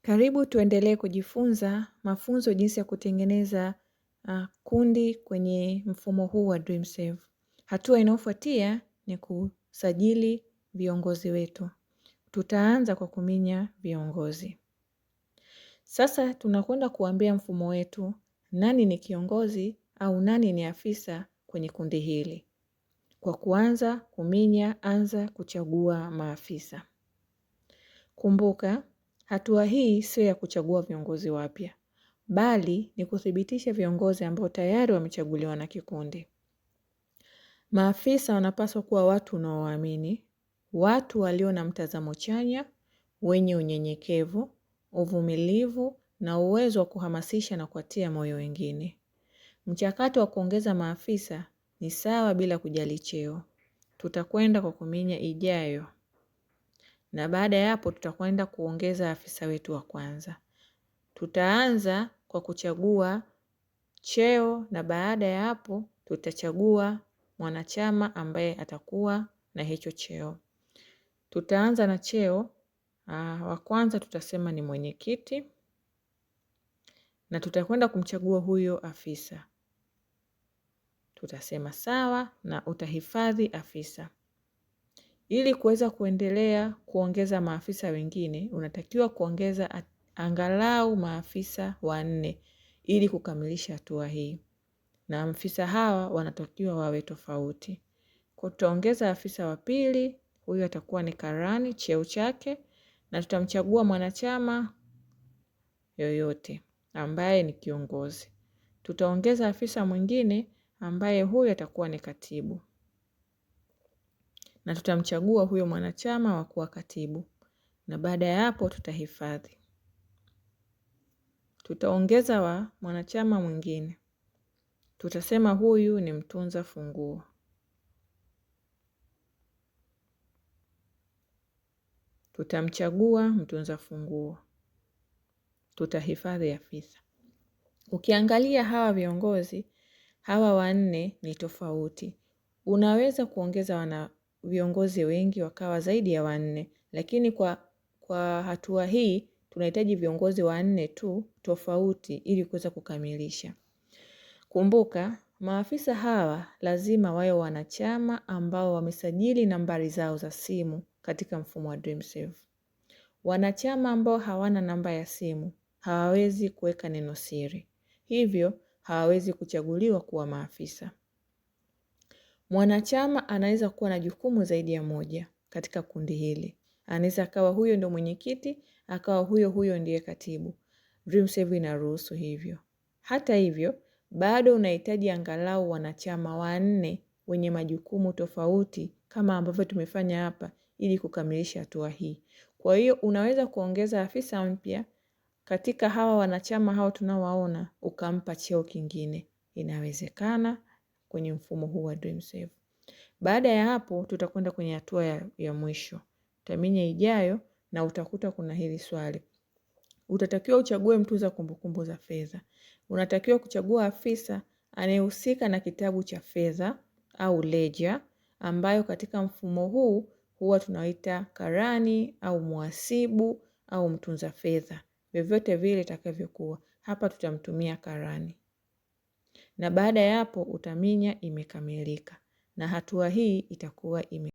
Karibu tuendelee kujifunza mafunzo jinsi ya kutengeneza kundi kwenye mfumo huu wa DreamSave. Hatua inayofuatia ni kusajili viongozi wetu. Tutaanza kwa kuminya viongozi. Sasa tunakwenda kuambia mfumo wetu nani ni kiongozi au nani ni afisa kwenye kundi hili. Kwa kuanza kuminya, anza kuchagua maafisa. Kumbuka, hatua hii sio ya kuchagua viongozi wapya, bali ni kuthibitisha viongozi ambao tayari wamechaguliwa na kikundi. Maafisa wanapaswa kuwa watu unaowaamini, watu walio na mtazamo chanya, wenye unyenyekevu, uvumilivu na uwezo wa kuhamasisha na kuwatia moyo wengine. Mchakato wa kuongeza maafisa ni sawa bila kujali cheo. Tutakwenda kwa kuminya ijayo. Na baada ya hapo tutakwenda kuongeza afisa wetu wa kwanza. Tutaanza kwa kuchagua cheo na baada ya hapo tutachagua mwanachama ambaye atakuwa na hicho cheo. Tutaanza na cheo, wa kwanza tutasema ni mwenyekiti na tutakwenda kumchagua huyo afisa. Tutasema sawa na utahifadhi afisa. Ili kuweza kuendelea kuongeza maafisa wengine, unatakiwa kuongeza angalau maafisa 4 ili kukamilisha hatua hii. Na maafisa hawa wanatakiwa wawe tofauti. Tutaongeza afisa wa pili, huyu atakuwa ni karani, cheo chake, na tutamchagua mwanachama yoyote ambaye ni kiongozi. Tutaongeza afisa mwingine ambaye huyu atakuwa ni katibu. Na tutamchagua huyo mwanachama wa kuwa katibu. Na baada ya hapo tutahifadhi. Tutaongeza mwanachama mwingine. Tutasema huyu ni mtunza funguo. Tutamchagua mtunza funguo. Tutahifadhi afisa. Ukiangalia hawa viongozi, hawa 4 ni tofauti. Unaweza kuongeza viongozi wengi wakawa zaidi ya 4, lakini kwa hatua hii tunahitaji viongozi 4 tu tofauti ili kuweza kukamilisha. Kumbuka, maafisa hawa lazima wawe wanachama ambao wamesajili nambari zao za simu katika mfumo wa DreamSave. Wanachama ambao hawana namba ya simu hawawezi kuweka neno siri. Hivyo hawawezi kuchaguliwa kuwa maafisa. Mwanachama anaweza kuwa na jukumu zaidi ya moja katika kundi hili. Anaweza akawa huyo ndio mwenyekiti, akawa huyo ndiye katibu. DreamSave inaruhusu hivyo. Hata hivyo, bado unahitaji angalau wanachama 4 wenye majukumu tofauti kama ambavyo tumefanya hapa ili kukamilisha hatua hii. Kwa hiyo unaweza kuongeza afisa mpya katika hawa wanachama hao tunaowaona ukampa cheo kingine. Inawezekana kwenye mfumo huu wa DreamSave. Baada ya hapo tutakwenda kwenye hatua ya mwisho. Utaminya ijayo na utakuta kuna hili swali. Utatakiwa uchague mtunza kumbukumbu za fedha. Unatakiwa kuchagua afisa anayehusika na kitabu cha fedha au ledger ambayo katika mfumo huu huwa tunaita karani au mhasibu au mtunza fedha. Vyovyote vile itakavyokuwa. Hapa tutamtumia karani. Na baada ya hapo utaminya imekamilika. Na hatua hii itakuwa